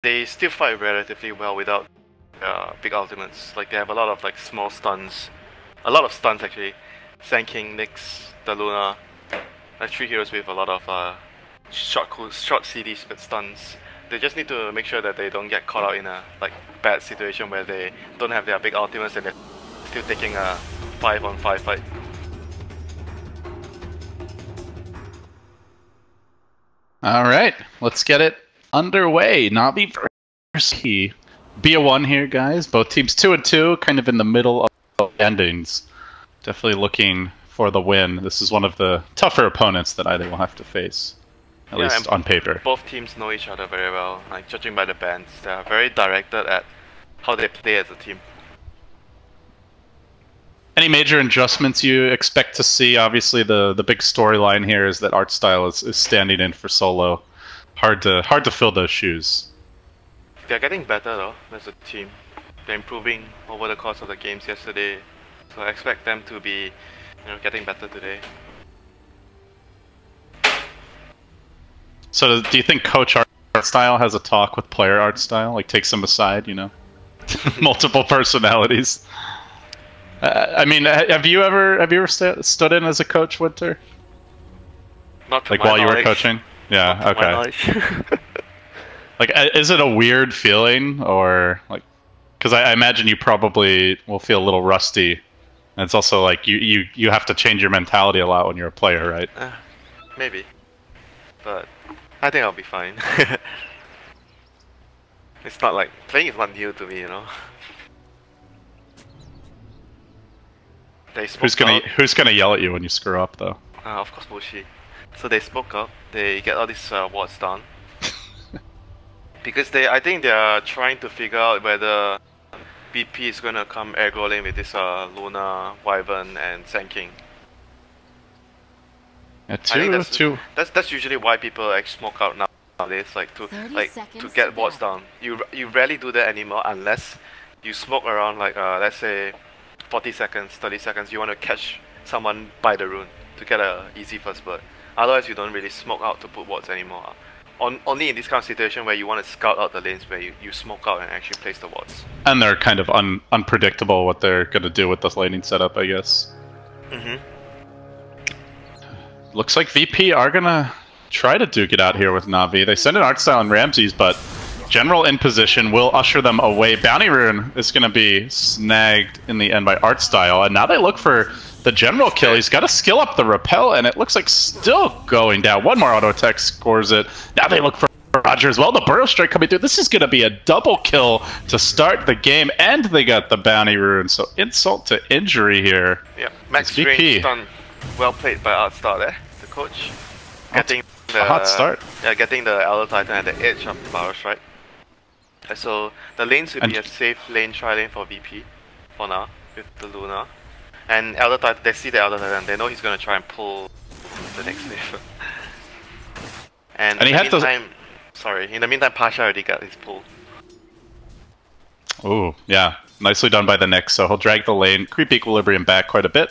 they still fight relatively well without big ultimates. Like they have a lot of like small stuns, a lot of stuns actually. Sand King, Nyx, the Luna, like 3 heroes with a lot of short CD stuns. They just need to make sure that they don't get caught out in a like bad situation where they don't have their big ultimates and they're still taking a 5-on-5 fight. All right, let's get it underway. NaVi versus Key. Be a 1 here, guys. Both teams 2-2, kind of in the middle of endings. Definitely looking for the win. This is one of the tougher opponents that either will have to face, at least on paper. Both teams know each other very well. Like judging by the bans, they are very directed at how they play as a team. Any major adjustments you expect to see? Obviously, the big storyline here is that Artstyle is standing in for solo. Hard to fill those shoes. They're getting better though as a team. They're improving over the course of the games yesterday, so I expect them to be, getting better today. So, do you think Coach Artstyle has a talk with player Artstyle, like takes him aside? Multiple personalities. I mean, have you ever stood in as a coach, Winter? Not to like my while knowledge. You were coaching. Yeah. Not to my Okay. Like, is it a weird feeling, or like, because I imagine you probably will feel a little rusty, and it's also like you have to change your mentality a lot when you're a player, right? Maybe, but I think I'll be fine. It's not like playing is not new to me, They Who's gonna yell at you when you screw up, though? Of course, Bushi. So they spoke up. They get all these wards down because I think they are trying to figure out whether BP is gonna come aggro lane with this Luna, Wyvern, and Sand King. Yeah, that's usually why people actually smoke out nowadays, like to get wards down. You rarely do that anymore unless you smoke around like let's say 40 seconds, 30 seconds. You want to catch someone by the rune to get a easy first blood. Otherwise, you don't really smoke out to put wards anymore. Only in this kind of situation where you want to scout out the lanes where you smoke out and actually place the wards. And they're kind of unpredictable what they're going to do with this laning setup, I guess. Looks like VP are going to try to duke it out here with NaVi. They send in Artstyle and Ramses, but General in position will usher them away. Bounty Rune is going to be snagged in the end by Artstyle, and now they look for the General kill. He's got to skill up the repel, and it looks like still going down. One more auto attack scores it. Now they look for Roger as well. The Burrow Strike coming through. This is going to be a double kill to start the game, and they got the Bounty Rune, so insult to injury here. Yeah, max range done. Well played by Artstyle there, the coach. Getting a hot start. Yeah, getting the Elder Titan at the edge of the Burrow Strike. So the lanes will be a safe lane, tri-lane for VP for now with the Luna. And Elder Titan, they see the Elder Titan, they know he's gonna try and pull the next wave. And in the meantime, Pasha already got his pull. Ooh, yeah. Nicely done by the Nyx, so he'll drag the lane, creep equilibrium back quite a bit.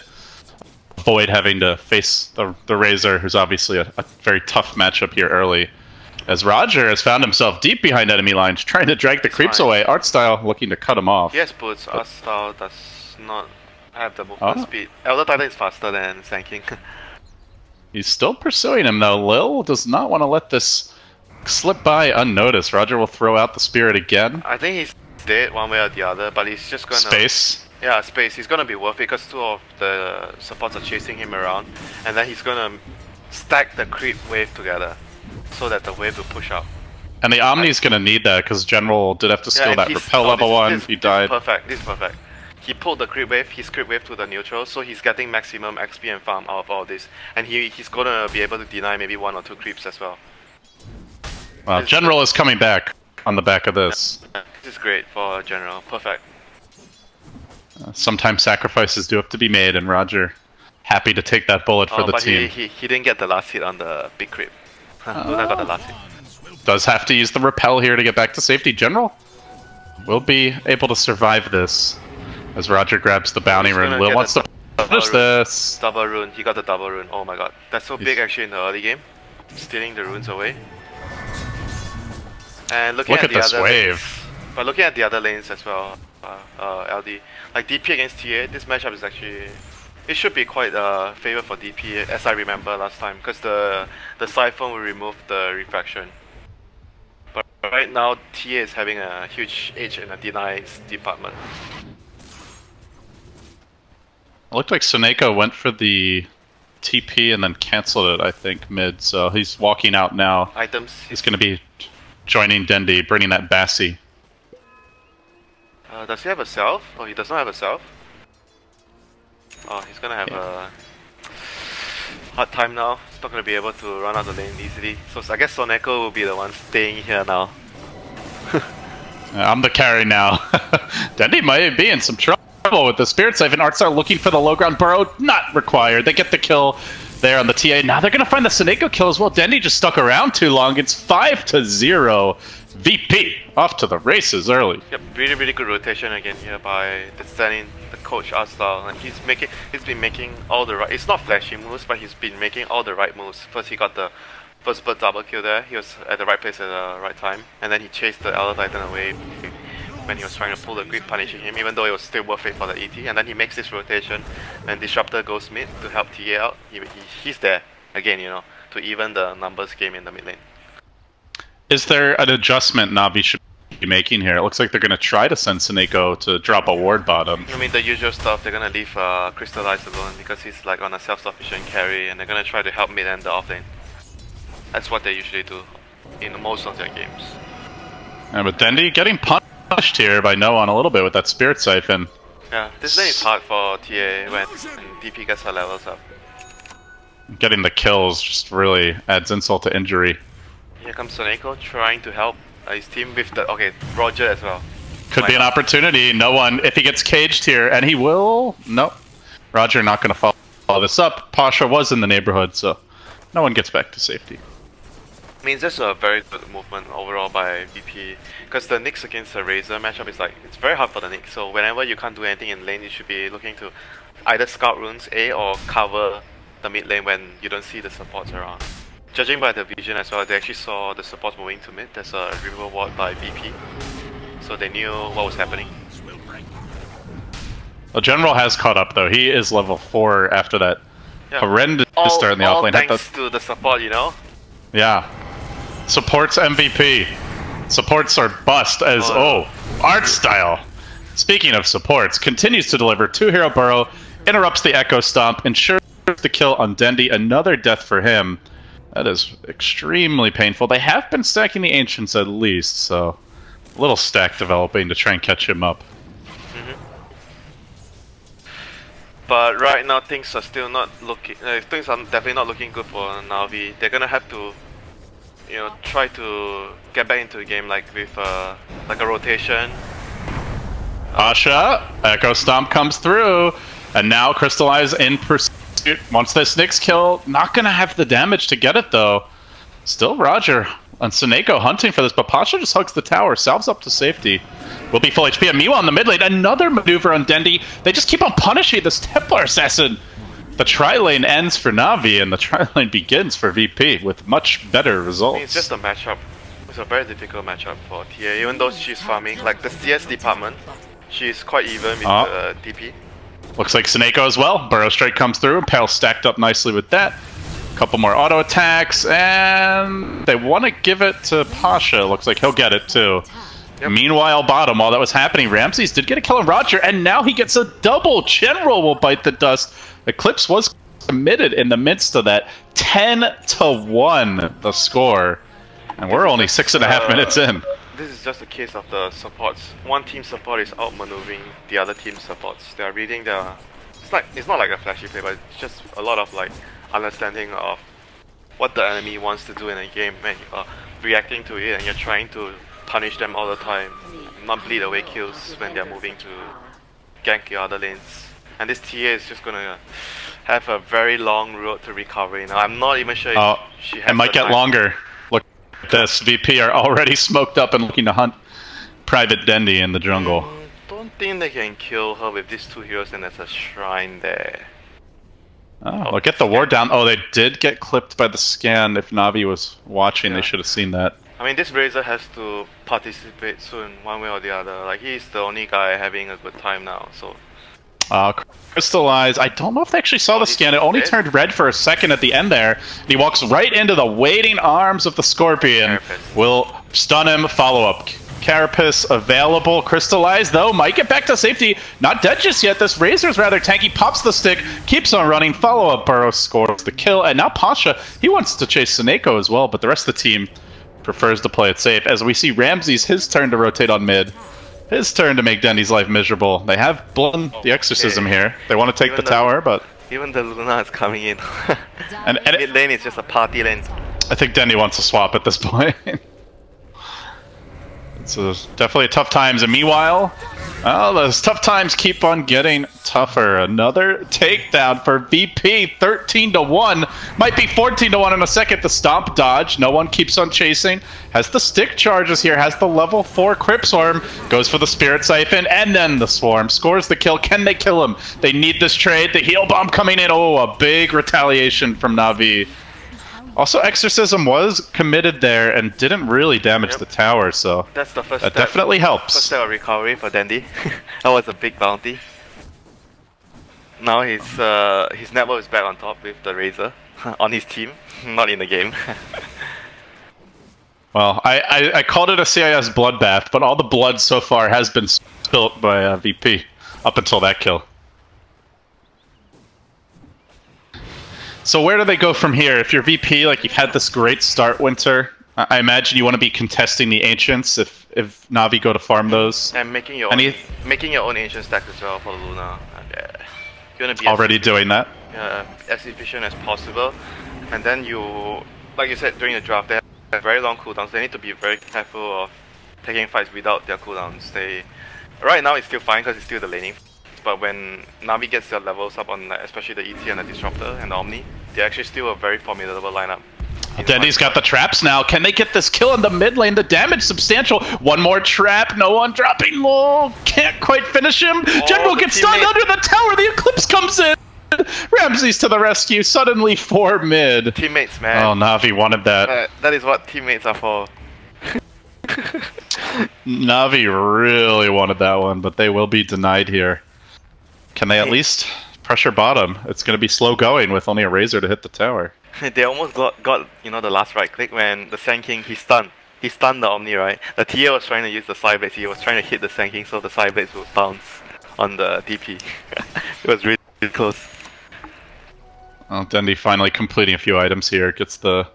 Avoid having to face the Razor, who's obviously a very tough matchup here early. As Roger has found himself deep behind enemy lines, trying to drag the creeps away. Artstyle looking to cut him off. Yes, but Artstyle does not have the movement speed. Elder Titan is faster than Sand King. He's still pursuing him though. Lil does not want to let this slip by unnoticed. Roger will throw out the Spirit again. I think he's dead one way or the other, but he's just gonna... Space? Yeah, space. He's gonna be worth it because 2 of the supports are chasing him around, and then he's gonna stack the creep wave together so that the wave will push out. And the Omni's gonna need that because General did have to skill that repel level 1. He died. This is perfect. He pulled the creep wave, his creep wave to the neutral, so he's getting maximum XP and farm out of all this. And he's gonna be able to deny maybe 1 or 2 creeps as well. Wow, General is coming back on the back of this. This is great for General. Perfect. Sometimes sacrifices do have to be made, and Roger happy to take that bullet for the team. He didn't get the last hit on the big creep. Luna got the last hit. Does have to use the repel here to get back to safety. General will be able to survive this as Roger grabs the Bounty Rune. Lil wants to finish this. Double rune. He got the double rune. Oh my god. That's so big actually in the early game. Stealing the runes away. And looking Look at the this other wave. lanes, but looking at the other lanes as well, LD, like DP against TA, this matchup is actually, it should be quite favor for DP as I remember last time, because the Siphon will remove the refraction. But right now, TA is having a huge edge in the denies department. It looked like Soneko went for the TP and then canceled it, I think, mid, so he's walking out now. Items. He's going to be joining Dendi, bringing that Bassi. Does he have a self? Oh, he does not have a self. Oh, he's gonna have a hard time now. He's not gonna be able to run out the lane easily. So I guess Soneko will be the one staying here now. I'm the carry now. Dendi might be in some trouble with the Spirit Siphon. Artstar looking for the low ground burrow, not required. They get the kill there on the TA. Now they're gonna find the Soneko kill as well. Dendi just stuck around too long. It's 5-0. VP off to the races early. Yep, really good rotation again here by the coach Artstar, and he's been making all the right. It's not flashy moves, but he's been making all the right moves. First he got the first blood double kill there. He was at the right place at the right time, and then he chased the Elder Titan away when he was trying to pull the grip, punishing him, even though it was still worth it for the ET. And then he makes this rotation, and Disruptor goes mid to help TA out. He's there again, you know, to even the numbers game in the mid lane. Is there an adjustment NaVi should be making here? It looks like they're going to try to send Soneko to drop a ward bottom. I mean, the usual stuff, they're going to leave Crystallize alone because he's like on a self-sufficient carry, and they're going to try to help mid and the off lane. That's what they usually do in most of their games. Yeah, but Dendi getting punished here by Noan a little bit with that Spirit Siphon. Yeah, this lane is hard for TA when DP gets her levels up. Getting the kills just really adds insult to injury. Here comes Soneko trying to help his team with the... Okay, Roger as well. Could be an opportunity. No one, if he gets caged here, and he will... Nope. Roger not going to follow this up. Pasha was in the neighborhood, so no one gets back to safety. I mean, it's just a very good movement overall by VP. Because the Nyx against the Razor matchup is like... It's very hard for the Nyx, so whenever you can't do anything in lane, you should be looking to either scout runes A or cover the mid lane when you don't see the supports around. Judging by the vision as well, they actually saw the supports moving to mid. There's a river ward by VP, so they knew what was happening. Well, General has caught up though. He is level 4 after that horrendous start in the all offlane. Thanks to the support, you know? Yeah. Supports MVP. Supports are bust as, art style. Speaking of supports, continues to deliver 2-hero burrow, interrupts the Echo Stomp, ensures the kill on Dendi. Another death for him. That is extremely painful. They have been stacking the Ancients at least, so a little stack developing to try and catch him up. But right now things are still not looking. Things are definitely not looking good for NaVi. They're gonna have to, you know, try to get back into the game like with like a rotation. Pasha, Echo Stomp comes through, and now Crystallize in pursuit. Once this Nyx kill, not gonna have the damage to get it though. Still Roger and Soneko hunting for this, but Pasha just hugs the tower, salves up to safety. Will be full HP, and Miwa on the mid lane. Another maneuver on Dendi. They just keep on punishing this Templar Assassin. The tri-lane ends for NaVi, and the tri-lane begins for VP with much better results. I mean, it's just a matchup. It's a very difficult matchup for TA, even though she's farming. Like the CS department, she's quite even with DP. Looks like Soneko as well. Burrow Strike comes through. Pale stacked up nicely with that. Couple more auto attacks, and they want to give it to Pasha. Looks like he'll get it too. Yep. Meanwhile, bottom, while that was happening, Ramses did get a kill on Roger, and now he gets a double. General will bite the dust. Eclipse was committed in the midst of that. 10-1 the score, and we're only 6.5 minutes in. This is just a case of the supports. One team support is outmaneuvering the other team's supports. They are reading the... It's not like a flashy play, but it's just a lot of like understanding of what the enemy wants to do in a game, and you're reacting to it, and you're trying to punish them all the time, not bleed away kills when they're moving to gank your other lanes. And this TA is just gonna have a very long road to recovery. Now I'm not even sure if she has. It might get longer. Look at this. VP are already smoked up and looking to hunt Private Dendi in the jungle. Don't think they can kill her with these two heroes, and there's a shrine there. Oh, look at the ward down. Oh, they did get clipped by the scan. If NaVi was watching, they should have seen that. I mean, this Razor has to participate soon, one way or the other. Like, he's the only guy having a good time now, so... Crystallize. I don't know if they actually saw the scan. It only turned red for a second at the end there. And he walks right into the waiting arms of the Scorpion. Carapace. Will stun him. Follow up. Carapace available. Crystallize, though, might get back to safety. Not dead just yet. This Razor's rather tanky. Pops the stick. Keeps on running. Follow up. Burrow scores the kill. And now Pasha, he wants to chase Seneko as well, but the rest of the team prefers to play it safe. As we see Ramses, his turn to rotate on mid. His turn to make Dendy's life miserable. They have blown the Exorcism here. They want to take the tower, but... Even the Luna is coming in. and mid lane is just a party lane. I think Dendy wants to swap at this point. It's definitely tough times. And meanwhile, oh, those tough times keep on getting tougher. Another takedown for VP, 13-1. Might be 14-1 in a second. The stomp dodge. No one keeps on chasing. Has the stick charges here. Has the level 4 Crypt Swarm. Goes for the Spirit Siphon. And then the Swarm. Scores the kill. Can they kill him? They need this trade. The heal bomb coming in. Oh, a big retaliation from NaVi. Also, Exorcism was committed there and didn't really damage the tower, so that's the first that step. Definitely helps. First step of recovery for Dandy. That was a big bounty. Now his network is back on top with the Razor on his team, not in the game. Well, I called it a CIS bloodbath, but all the blood so far has been spilt by VP up until that kill. So where do they go from here? If you're VP, like you've had this great start, Winter, I imagine you want to be contesting the Ancients if NaVi go to farm those. And making your own Ancient stack as well for the Luna. You want to be already doing that. As efficient as possible, and then you, like you said during the draft, they have very long cooldowns. They need to be very careful of taking fights without their cooldowns. Right now it's still fine because it's still the laning. But when NaVi gets their levels up on, especially the ET and the Disruptor and the Omni, they're actually still a very formidable lineup. Dendy's got the traps now. Can they get this kill in the mid lane? The damage substantial. One more trap. No one dropping low. Can't quite finish him. General gets stunned under the tower. The Eclipse comes in. Ramses to the rescue. Suddenly 4 mid. Teammates, man. Oh, NaVi wanted that. That is what teammates are for. NaVi really wanted that one, but they will be denied here. Can they at least pressure bottom? It's going to be slow going with only a Razor to hit the tower. They almost got you know, the last right click when the Sand King, he stunned the Omni, right? The TA was trying to use the Side Blades. He was trying to hit the Sand King so the Side Blades would bounce on the DP. It was really close. Well, Dendy finally completing a few items here. Gets the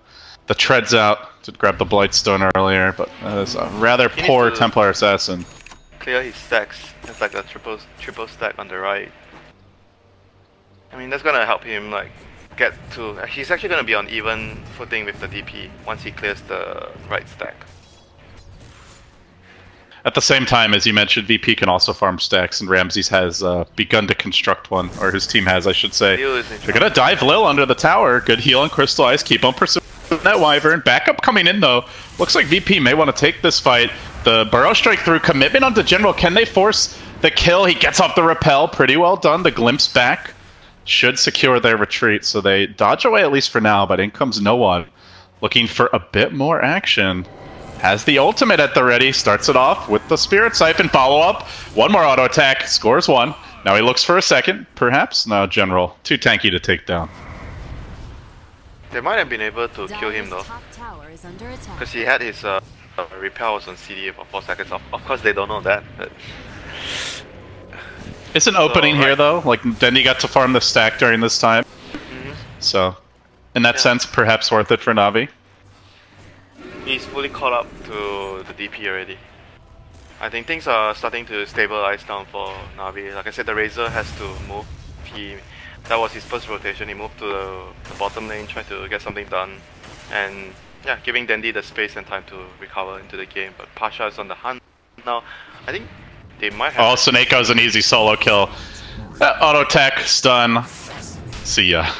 treads out to grab the Blightstone earlier, but that is a rather poor Templar Assassin. Clear his stacks. It's like a triple stack on the right. I mean, that's gonna help him like get to. He's actually gonna be on even footing with the DP once he clears the right stack. At the same time, as you mentioned, VP can also farm stacks, and Ramses has begun to construct one, or his team has, I should say. They're gonna dive Lil under the tower. Good heal and Crystallize. Keep on pursuing that Wyvern. Backup coming in though. Looks like VP may want to take this fight. The Burrow Strike through, commitment onto General. Can they force the kill? He gets off the repel. Pretty well done. The glimpse back should secure their retreat. So they dodge away at least for now, but in comes no one. Looking for a bit more action. Has the ultimate at the ready. Starts it off with the Spirit Siphon. Follow up. One more auto attack. Scores one. Now he looks for a second, perhaps. No, General. Too tanky to take down. They might have been able to kill him though. Because he had his repels on CD for 4 seconds. Of course they don't know that. But... It's an opening here though. Like Dendy got to farm the stack during this time. So in that sense, perhaps worth it for NaVi. He's fully caught up to the DP already. I think things are starting to stabilize down for NaVi. Like I said, the Razor has to move. That was his first rotation. He moved to the bottom lane, trying to get something done. And yeah, giving Dandy the space and time to recover into the game. But Pasha is on the hunt now. I think they might have... Oh, Seneko's an easy solo kill. Auto attack, stun. See ya.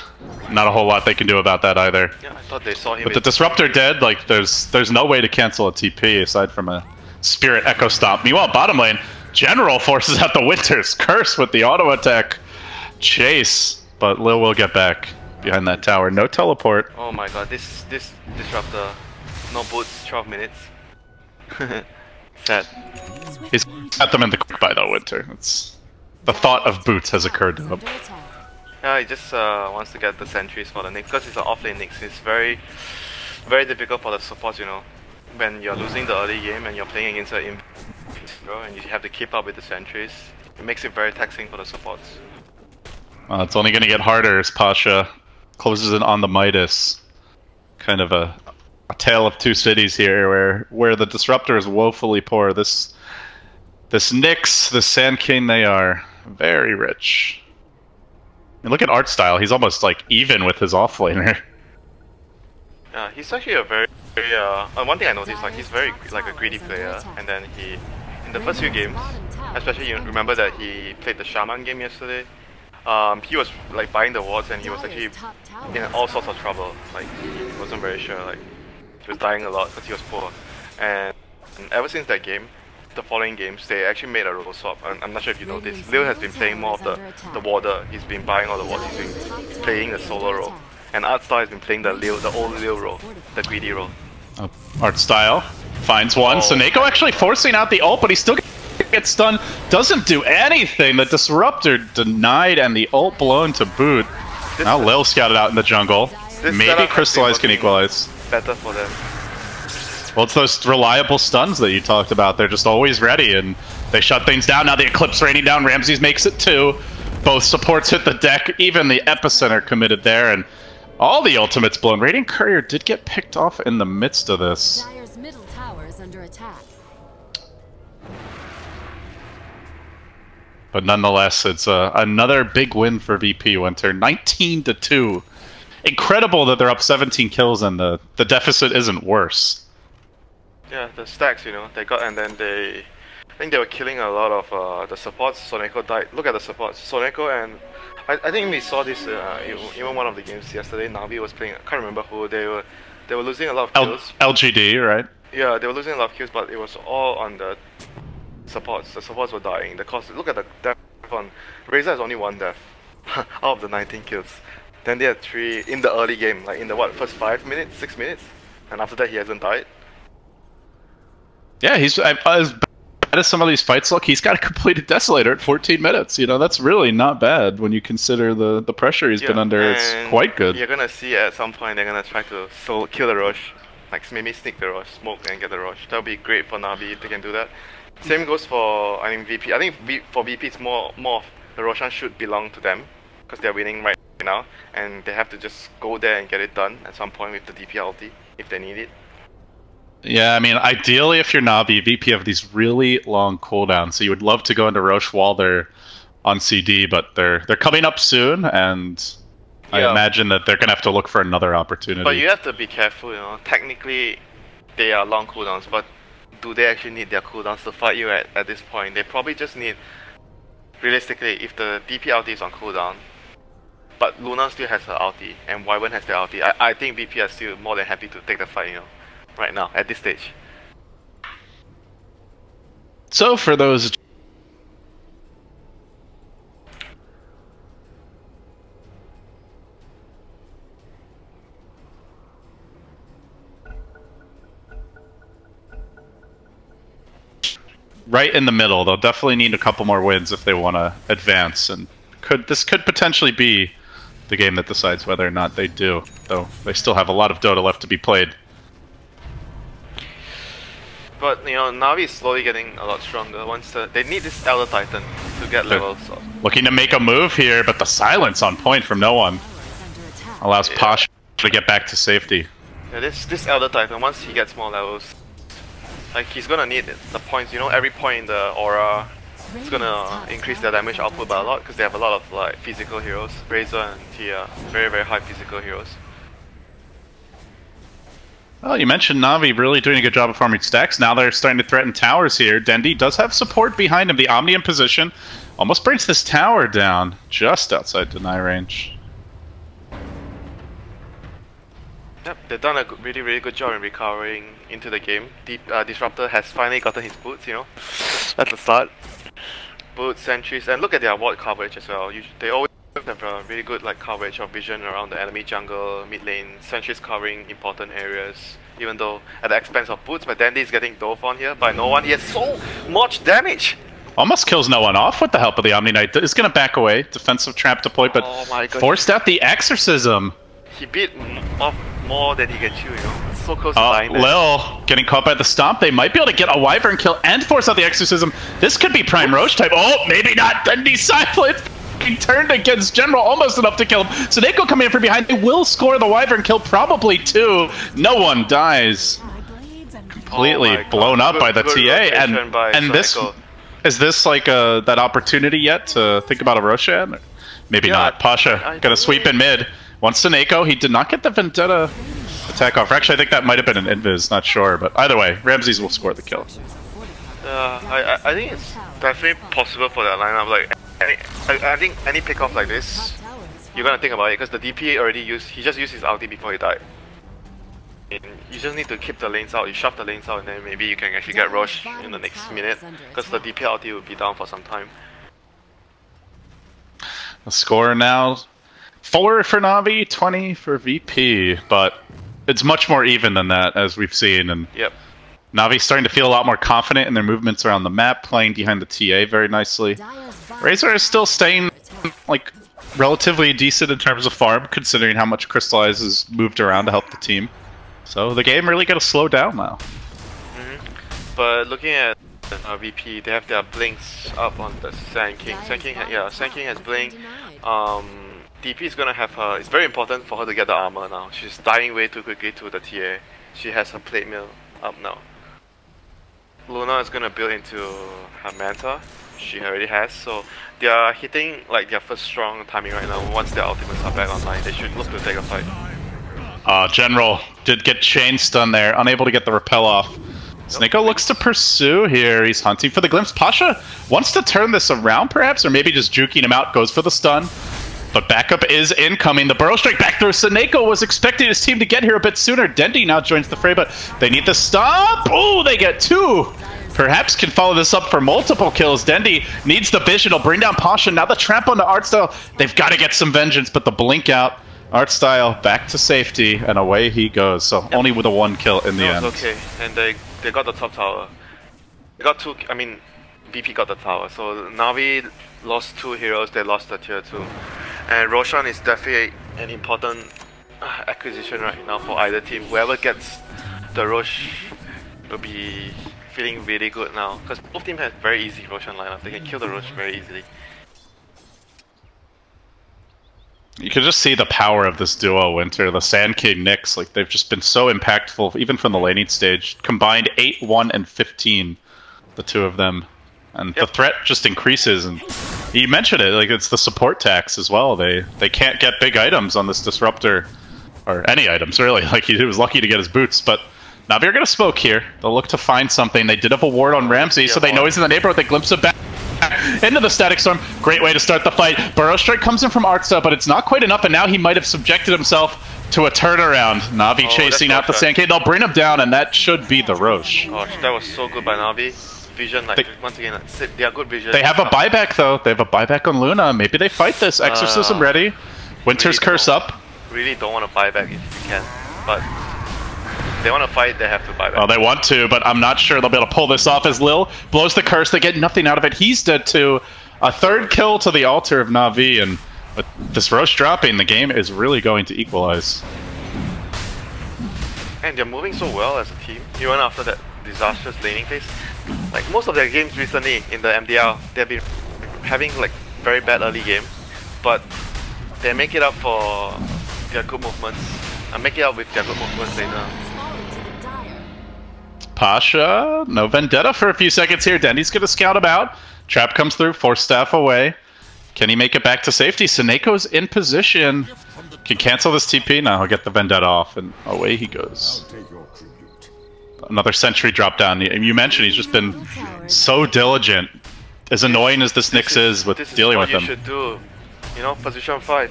Not a whole lot they can do about that either. Yeah, I thought they saw him. With the Disruptor dead, like there's no way to cancel a TP aside from a Spirit Echo Stomp. Meanwhile, bottom lane, General forces out the Winter's Curse with the auto attack chase, but Lil will get back behind that tower. No teleport. Oh my god, this Disruptor. No boots, 12 minutes. Sad. He's got them in the quick buy though, Winter. It's the thought of boots has occurred to him. Yeah, he just wants to get the sentries for the Nyx because it's an offlane Nyx. It's very difficult for the supports, you know. When you're losing the early game and you're playing against an and you have to keep up with the sentries, it makes it very taxing for the supports. It's only going to get harder as Pasha closes in on the Midas. Kind of a tale of two cities here, where the Disruptor is woefully poor. This Nyx, the Sand King, they are very rich. And look at art style. He's almost like even with his offlaner. Yeah, he's actually a very one thing I noticed, like he's very like a greedy player, and then he in the first few games, especially you remember that he played the Shaman game yesterday. He was like buying the wards and he was actually in all sorts of trouble. Like he wasn't very sure. Like he was dying a lot because he was poor. And ever since that game, the following games, they actually made a role swap. I'm not sure if you know this. Lil has been playing more of the warder. He's been buying all the wards. He's been playing the solo role. And Artstar has been playing the old Lil role, the greedy role. Artstyle finds one. Soneko actually forcing out the ult, but he still gets stunned. Doesn't do anything. The Disruptor denied and the ult blown to boot. Now Lil scouted out in the jungle. Maybe Crystallize can equalize. Better for them. Well, it's those reliable stuns that you talked about. They're just always ready, and they shut things down. Now the Eclipse raining down. Ramses makes it 2. Both supports hit the deck. Even the Epicenter committed there, and all the ultimates blown. Radiant Courier did get picked off in the midst of this. Dire's middle tower is under attack. But nonetheless, it's another big win for VP Winter. 19-2. Incredible that they're up 17 kills and the deficit isn't worse. Yeah, the stacks, you know, they got, and then I think they were killing a lot of the supports. Soneko died. Look at the supports. Soneko and I think we saw this even one of the games yesterday. NaVi was playing. I can't remember who. They were losing a lot of kills. LGD, right? Yeah, they were losing a lot of kills, but it was all on the supports. The supports were dying. The cost. Look at the death on Razor has only 1 death out of the 19 kills. Then they had 3 in the early game, like in the first 5 minutes, 6 minutes, and after that he hasn't died. Yeah, he's as bad as some of these fights look. He's got a completed Desolator at 14 minutes. You know, that's really not bad when you consider the pressure he's been under. It's quite good. You're gonna see at some point they're gonna try to kill the Rosh, like maybe sneak the Rosh, smoke and get the Rosh. That would be great for NaVi if they can do that. Same goes for VP. I think for VP it's more of the Roshan should belong to them because they're winning right now, and they have to just go there and get it done at some point with the DP ulti if they need it. Yeah, I mean, ideally, if you're Navi, VP have these really long cooldowns, so you would love to go into Roche while they're on CD, but they're coming up soon, and I imagine that they're gonna have to look for another opportunity. But you have to be careful, you know. Technically, they are long cooldowns, but do they actually need their cooldowns to fight you at this point? They probably just need, realistically, if the DP ulti is on cooldown, but Luna still has her ulti, and Wyvern has their ulti, I think VP are still more than happy to take the fight, you know. Right now, at this stage. So for those right in the middle, they'll definitely need a couple more wins if they want to advance, and this could potentially be the game that decides whether or not they do, though they still have a lot of Dota left to be played. But you know, Navi is slowly getting a lot stronger. They need this Elder Titan to get levels. Looking to make a move here, but the silence on point from no one allows Pasha to get back to safety. Yeah, this Elder Titan, once he gets more levels, like he's gonna need the points. You know, every point in the aura is gonna increase their damage output by a lot because they have a lot of like physical heroes. Razor and Tia, very high physical heroes. Well, you mentioned Navi really doing a good job of farming stacks. Now they're starting to threaten towers here. Dendi does have support behind him. The Omni in position almost brings this tower down just outside deny range. Yep, they've done a really good job in recovering into the game. Disruptor has finally gotten his boots, you know. That's a start. Boots, sentries, and look at their ward coverage as well. They always Warcraft have a really good like coverage of vision around the enemy jungle, mid lane, sentries covering important areas, even though at the expense of boots, but Dandy is getting dove on here by no one. He has so much damage! Almost kills no one off with the help of the Omni Knight. Is going to back away, defensive trap deployed, but forced out the exorcism. He beat off more than he can chew, you know? It's so close to dying. Lil getting caught by the stomp. They might be able to get a Wyvern kill and force out the exorcism. This could be Prime Roche type. Oh, maybe not. Dandy silent. He turned against General, almost enough to kill him. Suneko coming in from behind. They will score the Wyvern kill, probably two. No one dies. Completely blown up by the TA. And this is this like that opportunity yet to think about a Roshan? Maybe not. Pasha gonna sweep in mid. Once Suneko, he did not get the Vendetta attack off. Actually, I think that might have been an invis, not sure. But either way, Ramses will score the kill. I think it's definitely possible for that lineup. Like, I think any pick off like this, you're gonna think about it because the DP already used. He just used his ulti before he died. And you just need to keep the lanes out. You shove the lanes out, and then maybe you can actually get Roche in the next minute because the DP ulti will be down for some time. The score now: 4 for NaVi, 20 for VP. But it's much more even than that, as we've seen. And NaVi's starting to feel a lot more confident in their movements around the map, playing behind the TA very nicely. Razor is still staying like relatively decent in terms of farm, considering how much Crystallize has moved around to help the team. So the game really got to slow down now. But looking at VP, they have their blinks up on the Sand King. Sand King has blink. DP is gonna have her. It's very important for her to get the armor now. She's dying way too quickly to the TA. She has her plate mill up now. Luna is gonna build into her Manta. She already has, so they are hitting like their first strong timing right now. Once their ultimates are back online, they should look to take a fight. General did get chain stun there, unable to get the repel off. Suneko looks to pursue here. He's hunting for the glimpse. Pasha wants to turn this around perhaps, or maybe just juking him out, goes for the stun. But backup is incoming. The burrow strike back through. Suneko was expecting his team to get here a bit sooner. Dendi now joins the fray, but they need the stop. Oh, they get two. Perhaps can follow this up for multiple kills. Dendi needs the vision. He'll bring down Pasha. Now the trap on the Artstyle. They've got to get some vengeance, but the blink out. Artstyle back to safety, and away he goes. So only with a 1 kill in the end. Okay, and they got the top tower. They got 2. I mean, VP got the tower. So NaVi lost 2 heroes. They lost the tier 2. And Roshan is definitely an important acquisition right now for either team. Whoever gets the Roche will be feeling really good now. Because both teams have very easy Roshan lineup. They can kill the Roche very easily. You can just see the power of this duo, Winter. The Sand King Nyx, like they've just been so impactful, even from the laning stage. Combined 8, 1, and 15, the two of them. And the threat just increases, and you mentioned it, like it's the support tax as well. They can't get big items on this disruptor, or any items really. Like he was lucky to get his boots, but NaVi are gonna smoke here. They'll look to find something. They did have a ward on Ramsey, so they know he's in the neighborhood. They glimpse him back into the Static Storm. Great way to start the fight. Burrow Strike comes in from Artstyle, but it's not quite enough, and now he might have subjected himself to a turnaround. NaVi chasing out the Sand King. They'll bring him down, and that should be the Roche. Gosh, that was so good by NaVi. Vision, like once again, they are good vision. They have a buyback though. They have a buyback on Luna. Maybe they fight this. Exorcism ready. Winter's really curse up. Really don't want to buy back if you can, but if they want to fight, they have to buy back. Oh, they want to, but I'm not sure they'll be able to pull this off as Lil blows the curse. They get nothing out of it. He's dead too. A 3rd kill to the altar of NaVi, and with this Roche dropping, the game is really going to equalize. And they're moving so well as a team, even after that disastrous laning phase. Like most of their games recently in the MDL, they've been having like very bad early game, but they make it up for their good movements and make it up with their good movements later. Pasha, no Vendetta for a few seconds here. Dendy's gonna scout him out. Trap comes through, force staff away. Can he make it back to safety? Suneko's in position. Can cancel this TP. Now he'll get the Vendetta off, and away he goes. Another sentry drop down. You mentioned he's just been so diligent. As annoying as this Nyx is with dealing with him. This is what you should do. You know, position 5.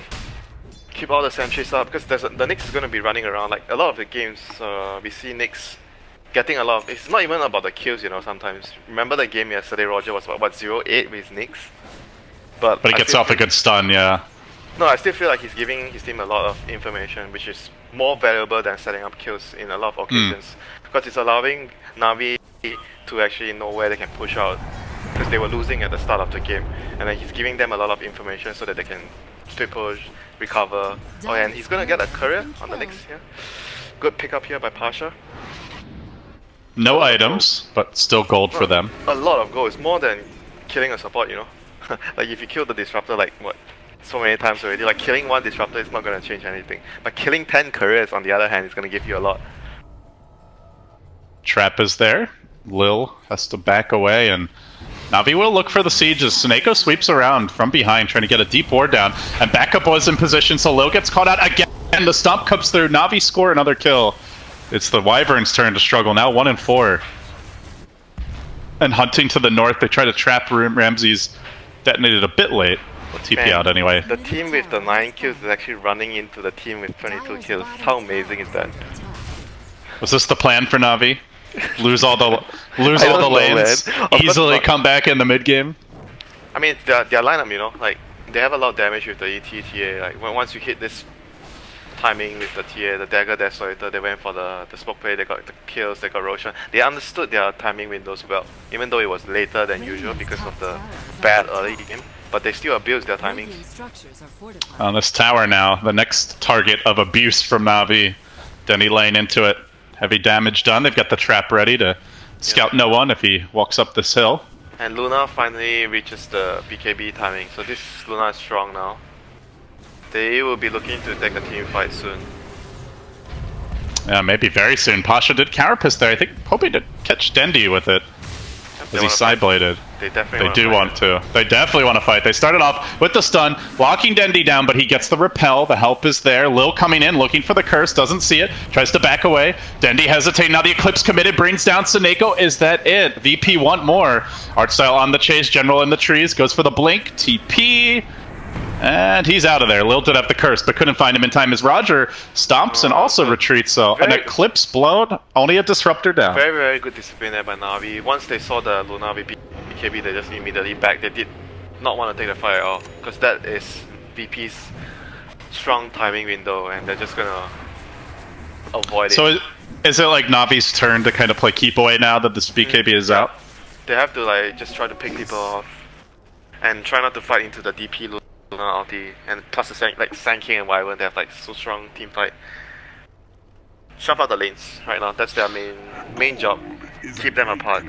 Keep all the sentries up, because the Nyx is going to be running around. Like a lot of the games, we see Nyx getting a lot of... It's not even about the kills, you know, sometimes. Remember the game yesterday, Roger was what 0-8 with Nyx? But he gets off a good stun, yeah. No, I still feel like he's giving his team a lot of information, which is more valuable than setting up kills in a lot of occasions. Because it's allowing NaVi to actually know where they can push out. Because they were losing at the start of the game. And then he's giving them a lot of information so that they can split push, recover. Oh, and he's gonna get a courier on the next here. Good pickup here by Pasha. No items, but still gold for them. A lot of gold. It's more than killing a support, you know? Like if you kill the disruptor like what? So many times already, like killing one disruptor is not gonna change anything. But killing 10 couriers on the other hand is gonna give you a lot. Trap is there. Lil has to back away, and NaVi will look for the siege as Sneko sweeps around from behind, trying to get a deep ward down. And backup was in position, so Lil gets caught out again. And the stomp comes through. NaVi score another kill. It's the Wyvern's turn to struggle, now 1 and 4. And hunting to the north, they try to trap Ramses. Detonated a bit late. We'll TP out anyway. The team with the 9 kills is actually running into the team with 22 kills. How amazing is that? Was this the plan for NaVi? Lose all the lanes, easily come back in the mid game. I mean, it's their lineup, you know, like they have a lot of damage with the ET/TA. Like once you hit this timing with the TA, the dagger desolator, they went for the smoke play. They got the kills, they got Roshan. They understood their timing windows well, even though it was later than usual because of the bad early game. But they still abused their timings. On this tower now, the next target of abuse from NaVi. Denny laying into it. Heavy damage done. They've got the trap ready to scout no one if he walks up this hill. And Luna finally reaches the BKB timing. So this Luna is strong now. They will be looking to take a team fight soon. Yeah, maybe very soon. Pasha did Carapace there. I think hoping to catch Dendi with it. As he side-bladed. They definitely want to. They definitely want to fight. They started off with the stun, locking Dendi down, but he gets the repel. The help is there. Lil coming in, looking for the curse, doesn't see it, tries to back away. Dendi hesitating. Now the Eclipse committed, brings down Sneko. Is that it? VP want more. Artstyle on the chase, General in the trees, goes for the blink, TP. And he's out of there. Lil did have the curse, but couldn't find him in time as Roger stomps and also retreats. So an Eclipse blown, only a Disruptor down. Very, very good discipline there by NaVi. Once they saw the Luna VP BKB, they just immediately back. They did not want to take the fight at all, because that is VP's strong timing window, and they're just gonna avoid it. So is it like NaVi's turn to kind of play keep away now that this BKB is out? They have to like just try to pick people off and try not to fight into the DP Luna ulti, and plus the Sand King and Wyvern, they have like so strong team fight. Shove out the lanes right now. That's their main job. Keep them apart.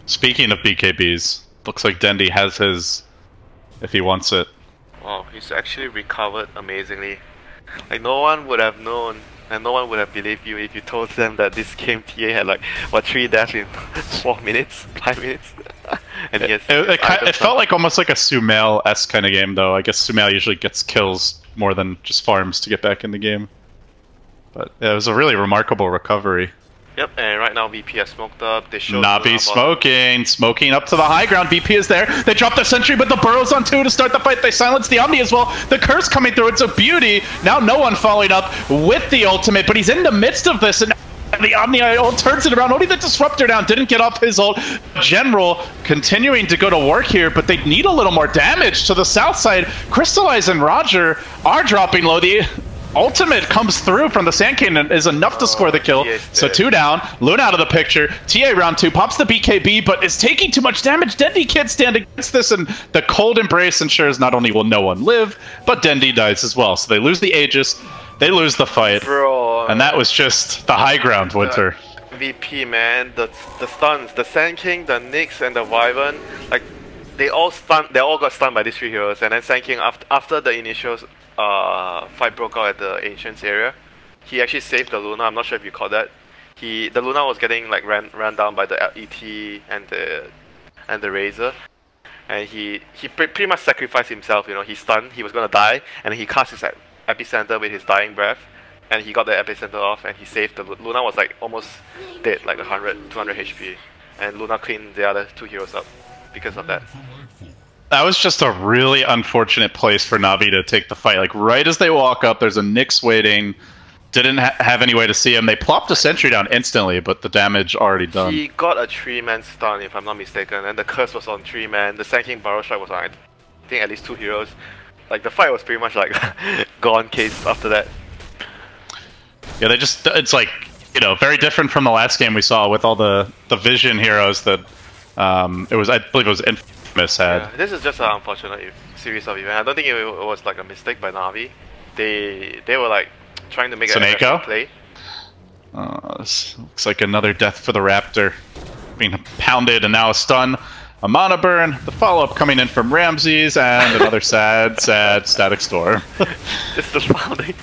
Speaking of BKBs, looks like Dendi has his if he wants it. Oh, he's actually recovered amazingly. Like no one would have known, and no one would have believed you if you told them that this game TA had like what 3 deaths in 4 minutes, 5 minutes. And yes, it felt like almost like a Sumail-esque kind of game, though. I guess Sumail usually gets kills more than just farms to get back in the game. But yeah, it was a really remarkable recovery. Yep, and right now VP has smoked up. They showed NaVi smoking up to the high ground. VP is there. They drop the sentry, but the Burrow's on 2 to start the fight. They silence the Omni as well. The curse coming through. It's a beauty. Now no one following up with the ultimate, but he's in the midst of this, and the Omni ult turns it around. Only the Disruptor down. Didn't get off his ult. General continuing to go to work here, but they need a little more damage to the south side. Crystallize and Roger are dropping low. The ultimate comes through from the Sand King and is enough to score the kill. So 2 down. Luna out of the picture. TA round 2 pops the BKB, but is taking too much damage. Dendi can't stand against this, and the cold embrace ensures not only will no one live, but Dendi dies as well. So they lose the Aegis. They lose the fight, and that was just the high ground, Winter. VP, man, the stuns, the Sand King, the Nyx, and the Wyvern, like they all got stunned by these 3 heroes. And then Sand King, after the initial fight broke out at the Ancients area, he actually saved the Luna. I'm not sure if you caught that. The Luna was getting like ran down by the ET and the Razor, and he pretty much sacrificed himself. You know, he stunned. He was gonna die, and he cast his epicenter with his dying breath, and he got the epicenter off, and he saved the Luna. Was like almost dead, like 100, 200 HP, and Luna cleaned the other 2 heroes up because of that. That was just a really unfortunate place for NaVi to take the fight. Like right as they walk up, there's a Nyx waiting. Didn't have any way to see him. They plopped a sentry down instantly, but the damage already done. He got a 3-man stun, if I'm not mistaken, and the curse was on 3 man. The Sand King Barrow Strike was on, I think, at least 2 heroes. Like the fight was pretty much like gone case after that. Yeah, they just, it's like, you know, very different from the last game we saw with all the Vision heroes that it was, I believe it was Infamous had. Yeah, this is just an unfortunate series of events. I don't think it was like a mistake by NaVi. They were like trying to make an aggressive play. This looks like another death for the Raptor. Being pounded and now a stun. A mana burn, the follow-up coming in from Ramses, and another sad static storm. Just the pounding.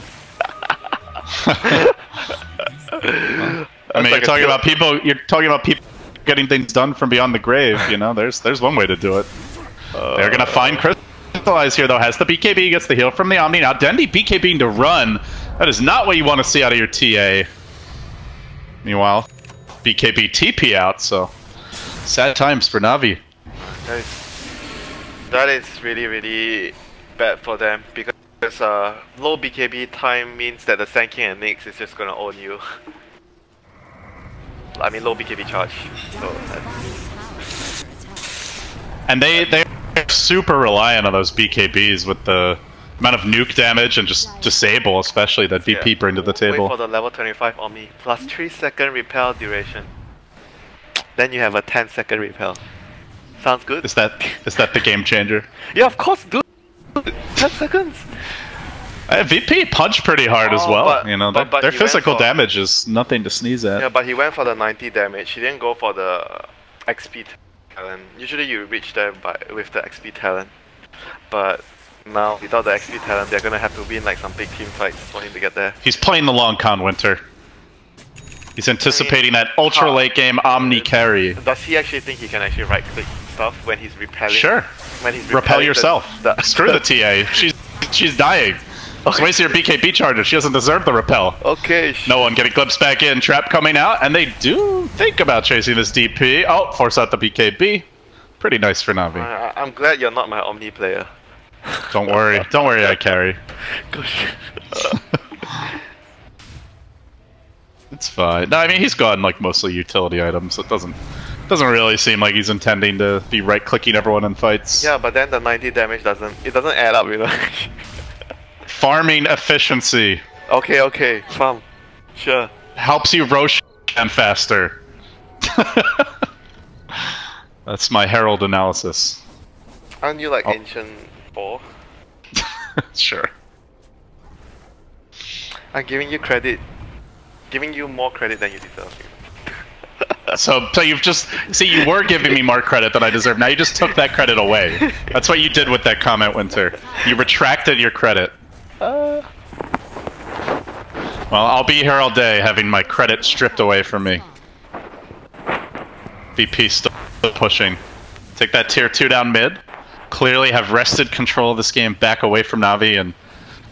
I mean, you're talking about people getting things done from beyond the grave, you know, there's one way to do it. They're gonna find Crystallize here though, has the BKB, gets the heal from the Omni. Now Dendi BKBing to run. That is not what you want to see out of your TA. Meanwhile, BKB TP out, so sad times for NaVi. That is really bad for them because low BKB time means that the Sand King and Nyx is just gonna own you. I mean low BKB charge. So that's... And they're super reliant on those BKBs with the amount of nuke damage and just disable, especially that VP bring to the table. Wait for the level 25 Omni plus 3-second repel duration. Then you have a 10-second repel. Sounds good. Is that the game changer? Yeah, of course, dude. 10 seconds. VP punched pretty hard as well. But, you know, but their physical damage is nothing to sneeze at. Yeah, but he went for the 90 damage. He didn't go for the XP talent. Usually you reach there with the XP talent, but now without the XP talent, they're gonna have to win like some big team fights for him to get there. He's playing the long con, Winter. He's anticipating that ultra late game Omni carry. Does he actually think he can actually right click stuff when he's repelling? Sure. When he's repel yourself. Screw the TA. She's dying. Just waste your BKB charger. She doesn't deserve the repel. Okay. No one getting glimpsed back in. Trap coming out, and they do think about chasing this DP. Oh, force out the BKB. Pretty nice for NaVi. I'm glad you're not my Omni player. Don't worry. Don't worry, I carry. Gosh. It's fine. No, I mean he's gotten like mostly utility items, so it doesn't really seem like he's intending to be right clicking everyone in fights. Yeah, but then the 90 damage doesn't add up, you know. Farming efficiency. Okay, farm. Sure. Helps you Rosh them faster. That's my Herald analysis. Aren't you like Ancient 4? Sure. I'm giving you credit. Giving you more credit than you deserve. So you've just... See, you were giving me more credit than I deserve. Now you just took that credit away. That's what you did with that comment, Winter. You retracted your credit. Well, I'll be here all day having my credit stripped away from me. VP still pushing. Take that tier 2 down mid. Clearly have wrested control of this game back away from NaVi and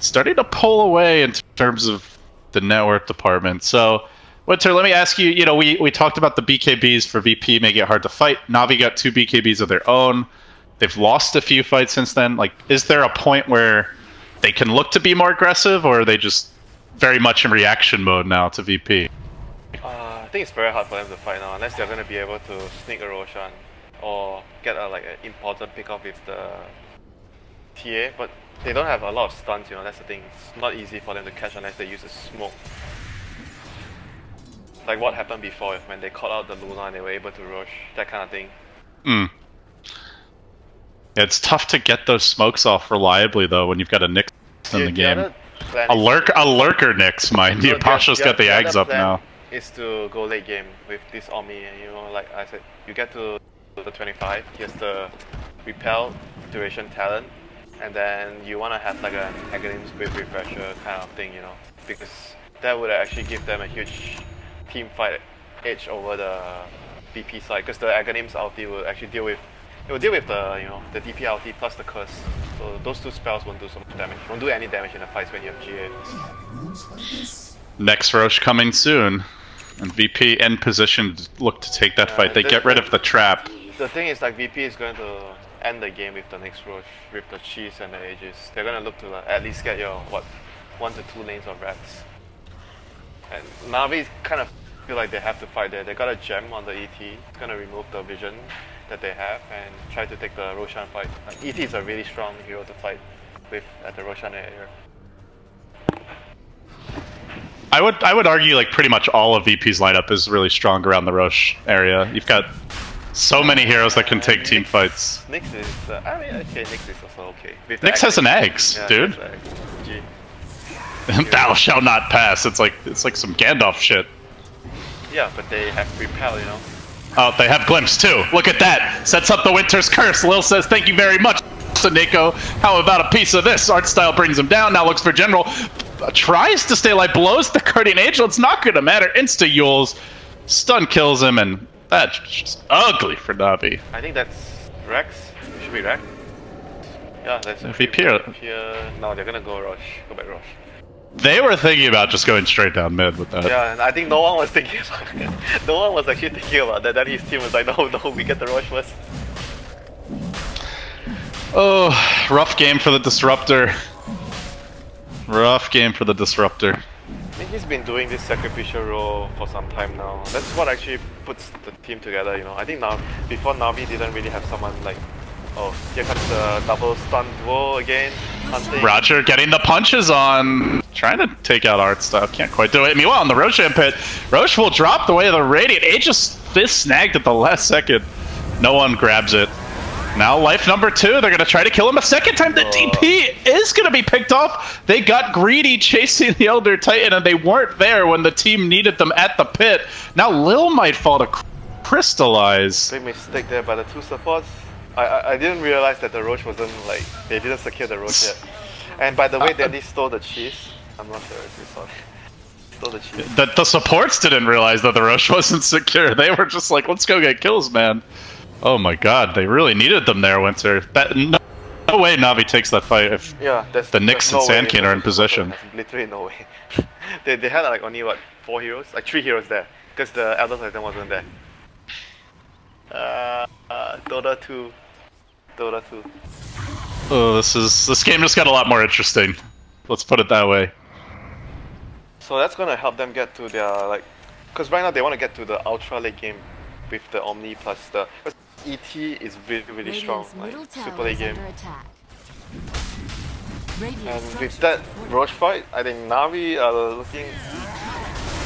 starting to pull away in terms of the network department. So, Winter, let me ask you, you know, we talked about the BKBs for VP making it hard to fight. NaVi got 2 BKBs of their own. They've lost a few fights since then. Like, is there a point where they can look to be more aggressive, or are they just very much in reaction mode now to VP? I think it's very hard for them to fight now, unless they're going to be able to sneak a Roshan or get like an important pickup with the TA, but they don't have a lot of stuns, you know, that's the thing. It's not easy for them to catch unless they use a smoke. Like what happened before when they caught out the Luna and they were able to rush, that kind of thing. Yeah, it's tough to get those smokes off reliably though when you've got a Nyx in the game. A lurker Nyx, mind you. Pasha's got the eggs up now. Is to go late game with this Omni, and you know, like I said, you get to the 25, here's the repel duration talent, and then you want to have like an Aghanim's Wave Refresher kind of thing, you know, because that would actually give them a huge team fight edge over the BP side, because the Aghanim's ulti will actually deal with the, you know, the DP ulti plus the curse. So those 2 spells won't do so much damage, won't do any damage in the fights when you have GA. Next Roche coming soon, and VP in position to look to take that fight. They get rid of the trap. The thing is, like, VP is going to end the game with the next Roche, with the cheese and the Aegis. They're going to look to at least get your, what, 1 to 2 lanes of rats. And NaVi kind of feel like they have to fight there. They got a gem on the ET. It's going to remove the vision that they have and try to take the Roshan fight. ET is a really strong hero to fight. with at the Roshan area. I would argue like pretty much all of VP's lineup is really strong around the Roche area. You've got so many heroes that can take team fights. Nyx is, I mean, okay, Nyx is also okay. Nyx has an eggs, yeah, dude. Thou shalt not pass. It's like some Gandalf shit. Yeah, but they have repel, you know. Oh, they have glimpse too. Look at that. Sets up the Winter's Curse. Lil says, "Thank you very much, Nico. How about a piece of this?" Art style brings him down. Now looks for General. Tries to stay alive. Blows the Guardian Angel. It's not gonna matter. Insta Yules. Stun kills him, and that's just ugly for NaVi. I think that's Rex. It should be Rex. Yeah, that's VP. No, they're gonna go Rush. Go back Rush. They were thinking about just going straight down mid with that. Yeah, and I think no one was thinking about it. No one was actually thinking about that. Then his team was like, no, we get the Rush first. Oh, rough game for the Disruptor. Rough game for the Disruptor. I mean, he's been doing this sacrificial role for some time now. That's what actually puts the team together, you know. I think now, before NaVi didn't really have someone like, oh, here comes the double stun duo again. Hunting. Roger getting the punches on. Trying to take out Art Style. Can't quite do it. Meanwhile, in the Roshan pit, Roche will drop the way of the Radiant. Aegis is snagged at the last second. No one grabs it. Now life number 2. They're going to try to kill him a second time. The DP is going to be picked off. They got greedy chasing the Elder Titan, and they weren't there when the team needed them at the pit. Now Lil might fall to crystallize. Big mistake there by the 2 supports. I didn't realize that the Roche wasn't like, they didn't secure the Roche yet. And by the way, they stole the cheese. I'm not sure if you saw it. Stole the cheese. The supports didn't realize that the Roche wasn't secure. They were just like, let's go get kills, man. Oh my god, they really needed them there, Winter. No way NaVi takes that fight if the Nyx and Sand King are in position. Literally no way. they had like only what, 4 heroes? Like 3 heroes there. Because the Elder Titan wasn't there. Dota 2. Dota 2. Oh, this game just got a lot more interesting. Let's put it that way. So that's gonna help them get to their like, because right now they want to get to the ultra late game with the Omni plus the. ET is really strong, like super late game. And with that Roche fight, I think NaVi are looking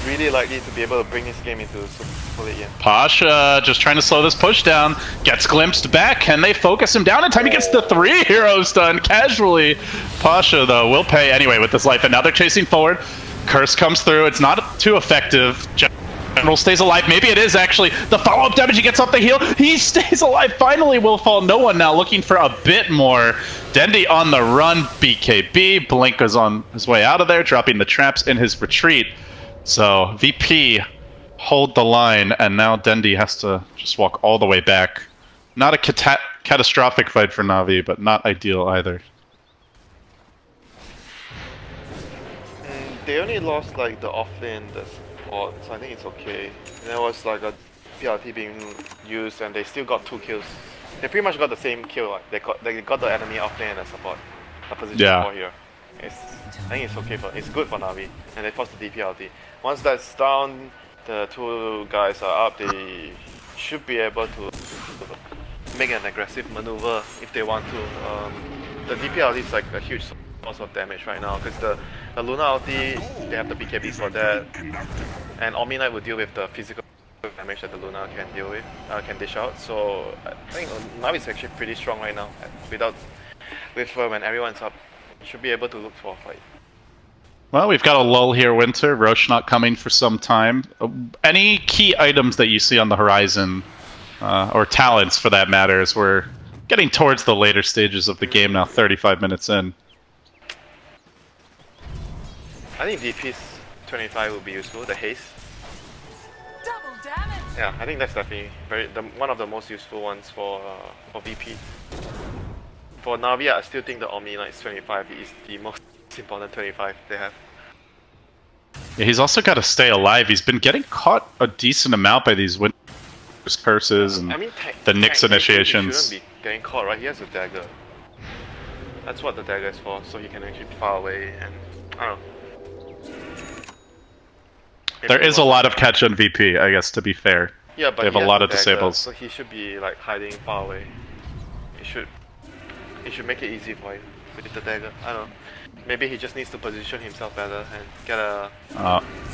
really likely to be able to bring this game into super late game. Pasha just trying to slow this push down, gets glimpsed back. Can they focus him down in time? He gets the 3 heroes done casually. Pasha though will pay anyway with his life, and now they're chasing forward. Curse comes through. It's not too effective. General stays alive. Maybe it is actually. The follow-up damage, he gets off the heal. He stays alive. Finally will fall. No one now looking for a bit more. Dendi on the run. BKB. Blink is on his way out of there, dropping the traps in his retreat. So VP hold the line, and now Dendi has to just walk all the way back. Not a catastrophic fight for NaVi, but not ideal either. They only lost like the offlane, the support, so I think it's okay. There was like a PRT being used, and they still got 2 kills. They pretty much got the same kill. Like they got the enemy offlane and the support, a position 4 here. I think it's okay it's good for NaVi, and they forced the DPLT. Once that's down, the 2 guys are up. They should be able to make an aggressive maneuver if they want to. The DPLT is like a huge source of damage right now because the Luna ulti, they have the BKBs for that, and Omni Knight will deal with the physical damage that the Luna can deal with, can dish out. So I think NaVi is actually pretty strong right now. When everyone's up, should be able to look for a fight. Well, we've got a lull here, Winter. Roche not coming for some time. Any key items that you see on the horizon, or talents for that matter, as we're getting towards the later stages of the game now, 35 minutes in? I think DP's 25 will be useful, the haste. Double damage. Yeah, I think that's definitely one of the most useful ones for VP. For NaVi, I still think the Omni Knight's 25 is the most important 25 they have. Yeah, he's also got to stay alive. He's been getting caught a decent amount by these Winter's Curses and the Nyx initiations. He shouldn't be getting caught, right? He has a dagger. That's what the dagger is for, so he can actually be far away and I don't know. There is a lot of catch on VP, I guess, to be fair. Yeah, but they have a lot of disables. So he should be like hiding far away. It should make it easy for him. with the dagger. I don't know. Maybe he just needs to position himself better and get a...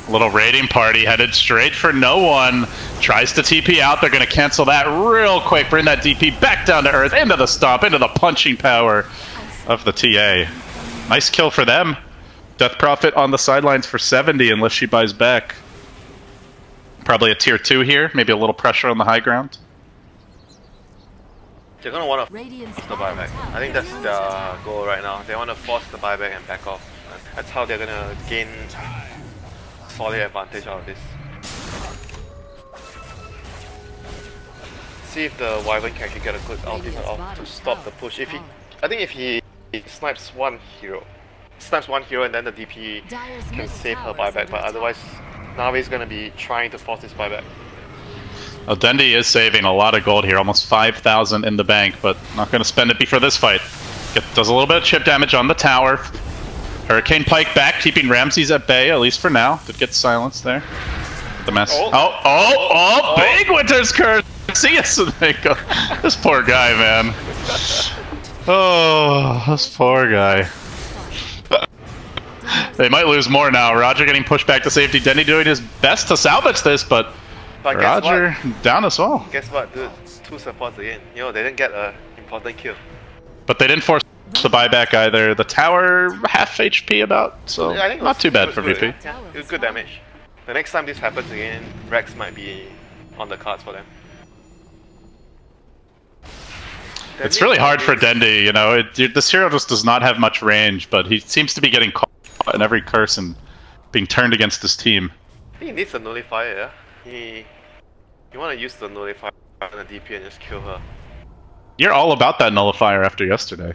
little raiding party headed straight for no one. Tries to TP out. They're going to cancel that real quick. Bring that DP back down to earth. Into the stomp. Into the punching power of the TA. Nice kill for them. Death Prophet on the sidelines for 70 unless she buys back. Probably a tier 2 here. Maybe a little pressure on the high ground. They're going to want to force the buyback. I think that's the goal right now. They want to force the buyback and back off. And that's how they're going to gain solid advantage out of this. See if the Wyvern can actually get a good ultimate off to stop the push. I think if he snipes one hero and then the DP can save her buyback, but otherwise NaVi's going to be trying to force this buyback. Well, Dendi is saving a lot of gold here, almost 5,000 in the bank, but not going to spend it before this fight. Does a little bit of chip damage on the tower. Hurricane Pike back, keeping Ramses at bay, at least for now. Did get silenced there. The mess. Oh, big Winter's Curse! See ya, Sneko. This poor guy, man. Oh, this poor guy. They might lose more now. Roger getting pushed back to safety. Dendi doing his best to salvage this, but Roger down as well. Guess what, dude? 2 supports again. You know, they didn't get an important kill. But they didn't force the buyback either. The tower half HP about, so yeah, I think not too bad for VP. Yeah, it was good damage. The next time this happens again, Rex might be on the cards for them. It's really hard for Dendi, you know. This hero just does not have much range, but he seems to be getting caught in every curse and being turned against his team. He needs a nullifier, yeah? You want to use the nullifier on the DP and just kill her. You're all about that nullifier after yesterday.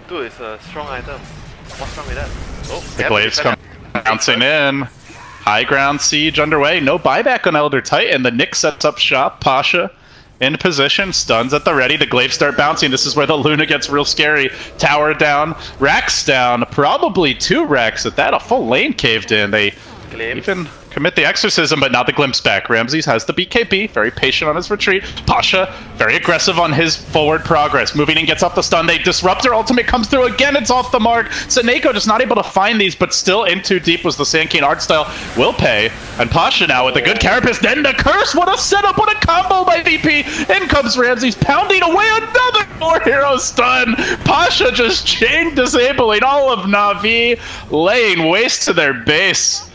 Dude, it's a strong item. What's wrong with that? Oh, the glaives come bouncing in. High ground siege underway. No buyback on Elder Titan. The Nick sets up shop. Pasha in position. Stuns at the ready. The glaives start bouncing. This is where the Luna gets real scary. Tower down. Racks down. Probably 2 racks at that. A full lane caved in. They even commit the exorcism, but now the glimpse back. Ramses has the BKB, very patient on his retreat. Pasha, very aggressive on his forward progress. Moving in, gets off the stun. They disrupt her ultimate, comes through again, it's off the mark. Sneko just not able to find these, but still in too deep was the Sand King art style. Will pay. And Pasha now with a good carapace, then the curse. What a setup, what a combo by VP. In comes Ramses, pounding away another 4-hero stun. Pasha just chain disabling all of NaVi, laying waste to their base.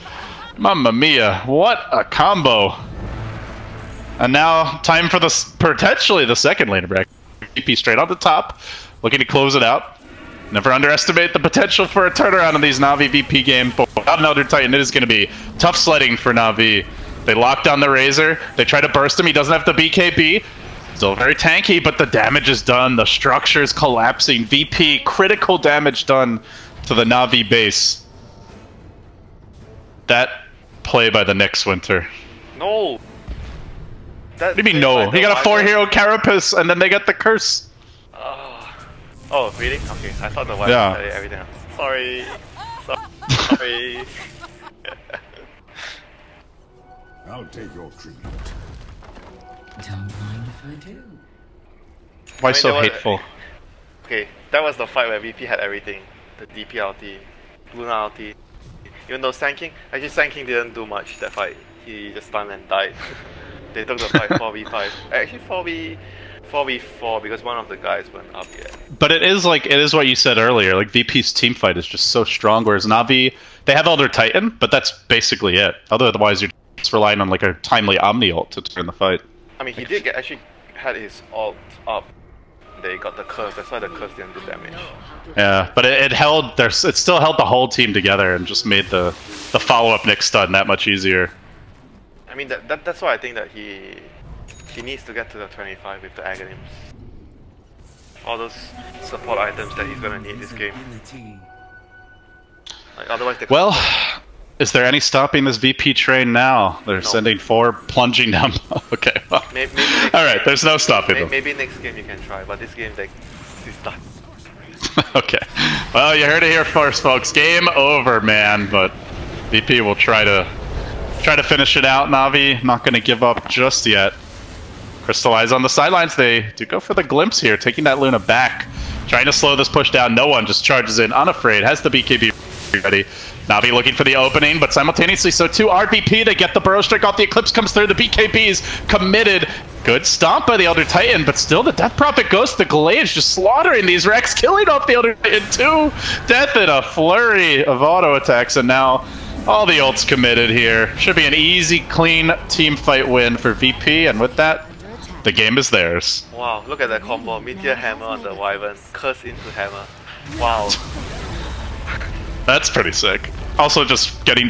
Mamma mia, what a combo. And now, time for potentially the second lane break. VP straight on the top, looking to close it out. Never underestimate the potential for a turnaround in these NaVi VP games, but without an Elder Titan, it is going to be tough sledding for NaVi. They lock down the Razor, they try to burst him, he doesn't have the BKB. Still very tanky, but the damage is done, the structure's collapsing. VP, critical damage done to the NaVi base. That play by the Nyx Winter. No! What do you mean no? He got a 4-hero carapace and then they got the curse. Oh, really? Okay, I thought the wife had everything else. Sorry. Sorry. I'll take your tribute. Don't mind if I do. Why so hateful? Okay, that was the fight where VP had everything. The DP ulti, Luna ulti. Even though Sand King didn't do much that fight. He just stunned and died. They took the fight 4v5. Actually 4v4 because one of the guys went up yet. But it is what you said earlier, like VP's team fight is just so strong, whereas NaVi, they have Elder Titan, but that's basically it. Otherwise you're just relying on like a timely Omni ult to turn the fight. I mean, he did actually had his ult up. They got the curse, that's why the curse didn't do damage. Yeah, but it still held the whole team together and just made the follow-up Nyx stun that much easier. I mean, that's why I think that he needs to get to the 25 with the Aghanim's. All those support items that he's gonna need this game. Like, otherwise they is there any stopping this VP train now? They're sending 4 plunging down. Okay, well. Maybe alright, there's no stopping them. Maybe next game you can try, but this game he's done. Okay. Well, you heard it here first, folks. Game over, man. But VP will try to finish it out. NaVi not going to give up just yet. Crystallize on the sidelines. They do go for the glimpse here, taking that Luna back. Trying to slow this push down. No one just charges in unafraid. Has the BKB ready. NaVi looking for the opening, but simultaneously so too RBP. They get the burrow strike off. The Eclipse comes through. The BKB is committed. Good stomp by the Elder Titan, but still the Death Prophet goes to the Glaive, just slaughtering these Rex, killing off the Elder Titan too. Death in a flurry of auto attacks, and now all the ults committed here. Should be an easy, clean team fight win for VP, and with that, the game is theirs. Wow, look at that combo. Meteor Hammer on the Wyvern. Curse into Hammer. Wow. That's pretty sick. Also just getting